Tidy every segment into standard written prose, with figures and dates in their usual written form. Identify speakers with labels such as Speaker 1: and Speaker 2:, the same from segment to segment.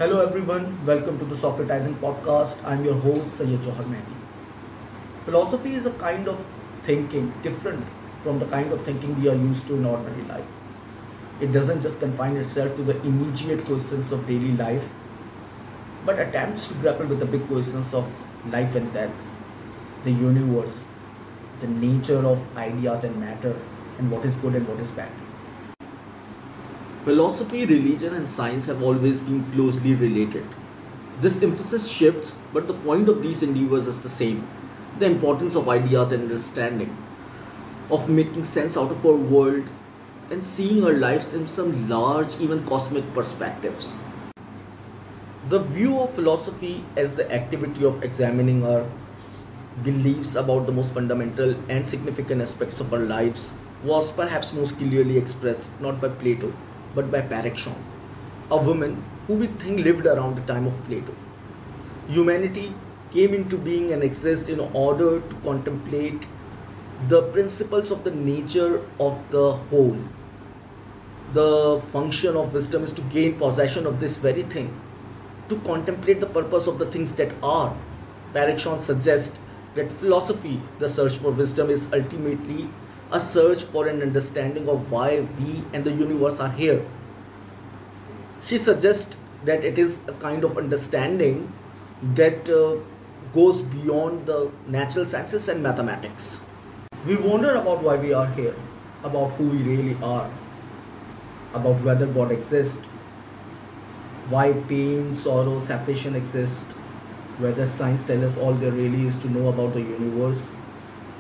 Speaker 1: Hello everyone, welcome to the Socratizing podcast. I'm your host Sayyid Johar Mehdi. Philosophy is a kind of thinking different from the kind of thinking we are used to in ordinary life. It doesn't just confine itself to the immediate questions of daily life, but attempts to grapple with the big questions of life and death, the universe, the nature of ideas and matter, and what is good and what is bad. Philosophy, religion, and science have always been closely related. This emphasis shifts, but the point of these endeavors is the same: the importance of ideas and understanding, of making sense out of our world, and seeing our lives in some large, even cosmic perspectives. The view of philosophy as the activity of examining our beliefs about the most fundamental and significant aspects of our lives was perhaps most clearly expressed not by Plato but by Paraxon, a woman who we think lived around the time of Plato. Humanity came into being and exists in order to contemplate the principles of the nature of the whole. The function of wisdom is to gain possession of this very thing, to contemplate the purpose of the things that are. Paraxon suggests that philosophy, the search for wisdom, is ultimately a search for an understanding of why we and the universe are here. She suggests that it is a kind of understanding that goes beyond the natural sciences and mathematics. We wonder about why we are here, about who we really are, about whether God exists, why pain, sorrow, separation exist, whether science tells us all there really is to know about the universe,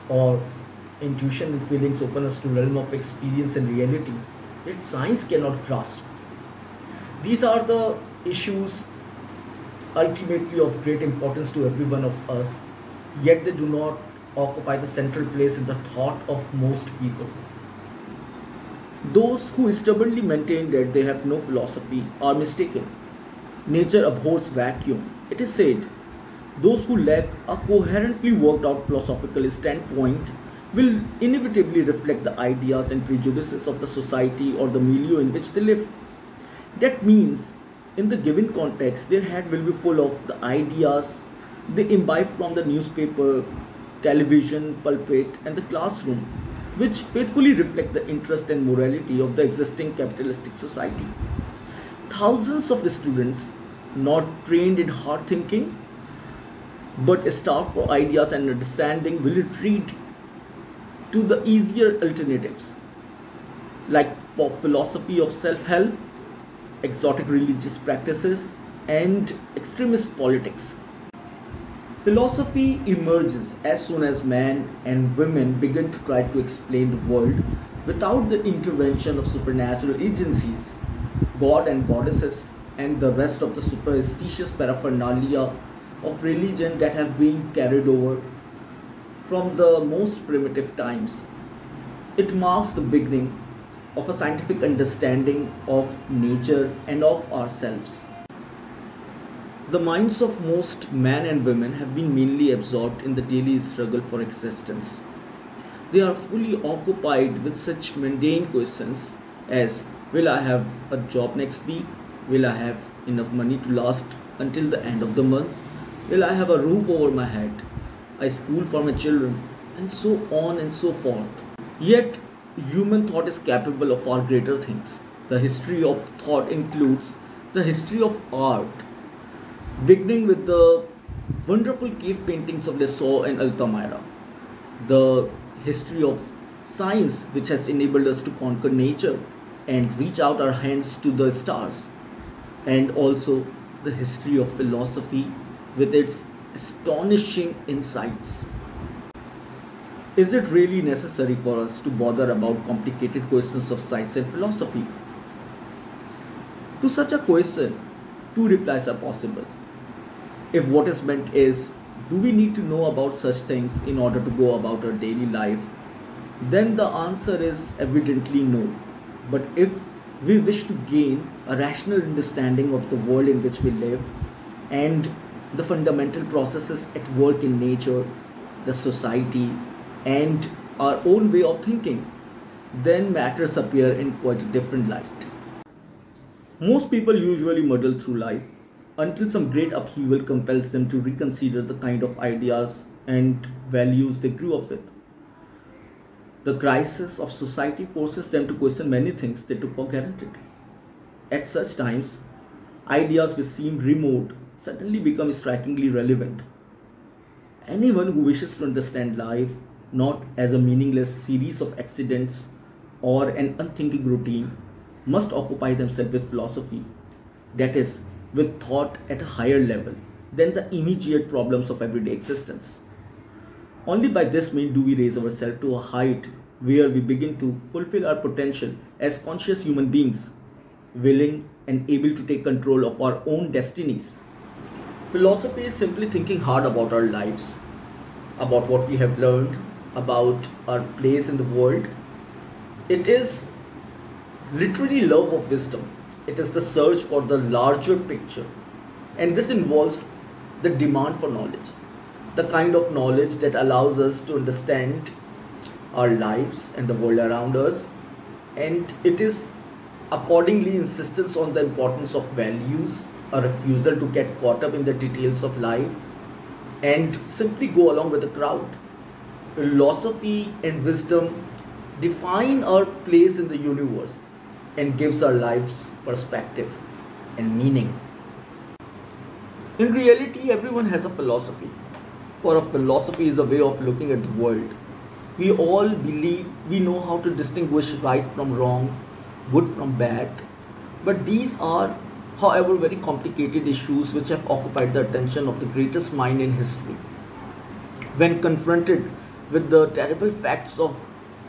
Speaker 1: or intuition and feelings open us to realm of experience and reality that science cannot grasp. These are the issues ultimately of great importance to every one of us, yet they do not occupy the central place in the thought of most people. Those who stubbornly maintain that they have no philosophy are mistaken. Nature abhors vacuum. It is said, those who lack a coherently worked out philosophical standpoint will inevitably reflect the ideas and prejudices of the society or the milieu in which they live. That means, in the given context, their head will be full of the ideas they imbibe from the newspaper, television, pulpit, and the classroom, which faithfully reflect the interest and morality of the existing capitalistic society. Thousands of students, not trained in hard thinking, but starved for ideas and understanding, will retreat to the easier alternatives like philosophy of self-help, exotic religious practices, and extremist politics. Philosophy emerges as soon as men and women begin to try to explain the world without the intervention of supernatural agencies, god and goddesses, and the rest of the superstitious paraphernalia of religion that have been carried over from the most primitive times. It marks the beginning of a scientific understanding of nature and of ourselves. The minds of most men and women have been mainly absorbed in the daily struggle for existence. They are fully occupied with such mundane questions as: will I have a job next week? Will I have enough money to last until the end of the month? Will I have a roof over my head? A school for my children, and so on and so forth. Yet, human thought is capable of far greater things. The history of thought includes the history of art, beginning with the wonderful cave paintings of Lascaux and Altamira, the history of science, which has enabled us to conquer nature and reach out our hands to the stars, and also the history of philosophy with its astonishing insights. Is it really necessary for us to bother about complicated questions of science and philosophy? To such a question, two replies are possible. If what is meant is, do we need to know about such things in order to go about our daily life, then the answer is evidently no. But if we wish to gain a rational understanding of the world in which we live and the fundamental processes at work in nature, the society, and our own way of thinking, then matters appear in quite a different light. Most people usually muddle through life until some great upheaval compels them to reconsider the kind of ideas and values they grew up with. The crisis of society forces them to question many things they took for granted. At such times, ideas which seemed remote suddenly become strikingly relevant. Anyone who wishes to understand life not as a meaningless series of accidents or an unthinking routine must occupy themselves with philosophy, that is, with thought at a higher level than the immediate problems of everyday existence. Only by this means do we raise ourselves to a height where we begin to fulfill our potential as conscious human beings, willing and able to take control of our own destinies. Philosophy is simply thinking hard about our lives, about what we have learned, about our place in the world. It is literally love of wisdom. It is the search for the larger picture. And this involves the demand for knowledge, the kind of knowledge that allows us to understand our lives and the world around us. And it is accordingly insistence on the importance of values, a refusal to get caught up in the details of life and simply go along with the crowd. Philosophy and wisdom define our place in the universe and gives our lives perspective and meaning. In reality, everyone has a philosophy. For a philosophy is a way of looking at the world. We all believe we know how to distinguish right from wrong, good from bad, but these are, however, very complicated issues which have occupied the attention of the greatest mind in history. When confronted with the terrible facts of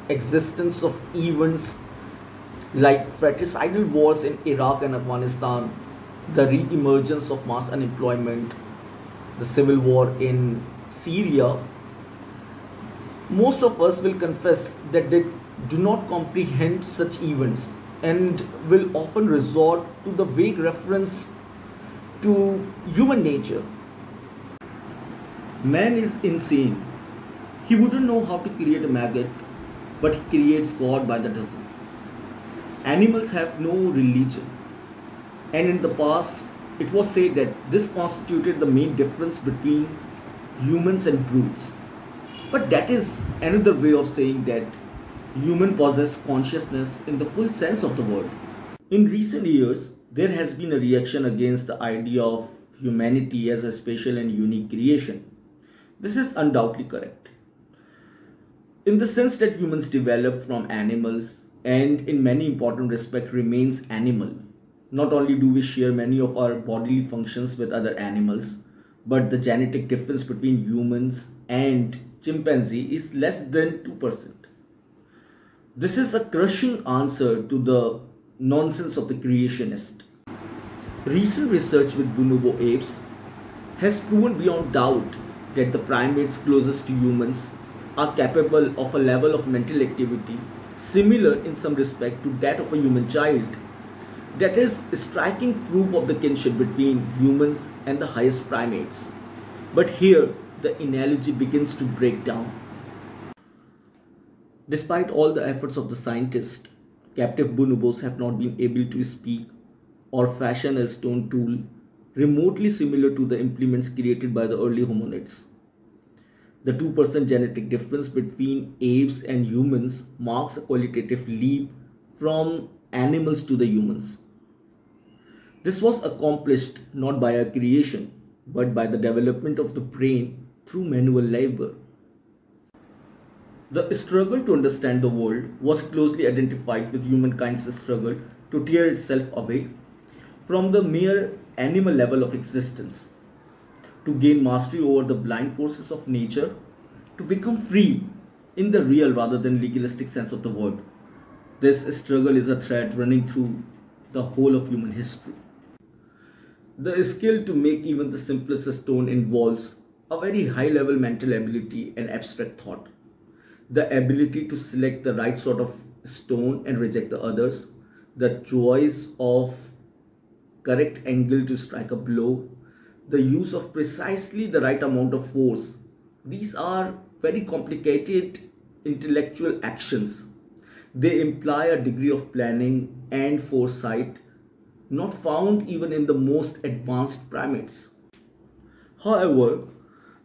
Speaker 1: existence of events like fratricidal wars in Iraq and Afghanistan, the re-emergence of mass unemployment, the civil war in Syria, most of us will confess that they do not comprehend such events and will often resort to the vague reference to human nature. Man is insane. He wouldn't know how to create a maggot, but he creates God by the dozen. Animals have no religion, and in the past it was said that this constituted the main difference between humans and brutes. But that is another way of saying that human possess consciousness in the full sense of the word. In recent years, there has been a reaction against the idea of humanity as a special and unique creation. This is undoubtedly correct, in the sense that humans developed from animals and in many important respects remains animal. Not only do we share many of our bodily functions with other animals, but the genetic difference between humans and chimpanzee is less than 2%. This is a crushing answer to the nonsense of the creationist. Recent research with bonobo apes has proven beyond doubt that the primates closest to humans are capable of a level of mental activity similar in some respect to that of a human child. That is striking proof of the kinship between humans and the highest primates. But here, the analogy begins to break down. Despite all the efforts of the scientists, captive bonobos have not been able to speak or fashion a stone tool remotely similar to the implements created by the early hominids. The 2% genetic difference between apes and humans marks a qualitative leap from animals to the humans. This was accomplished not by our creation, but by the development of the brain through manual labor. The struggle to understand the world was closely identified with humankind's struggle to tear itself away from the mere animal level of existence, to gain mastery over the blind forces of nature, to become free in the real rather than legalistic sense of the word. This struggle is a thread running through the whole of human history. The skill to make even the simplest stone involves a very high level mental ability and abstract thought. The ability to select the right sort of stone and reject the others, the choice of correct angle to strike a blow, the use of precisely the right amount of force. These are very complicated intellectual actions. They imply a degree of planning and foresight not found even in the most advanced primates. However,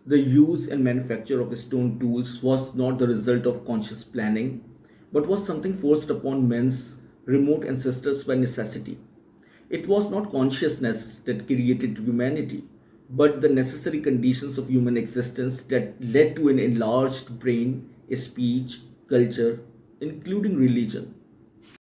Speaker 1: the use and manufacture of stone tools was not the result of conscious planning, but was something forced upon men's remote ancestors by necessity. It was not consciousness that created humanity, but the necessary conditions of human existence that led to an enlarged brain, a speech, culture, including religion.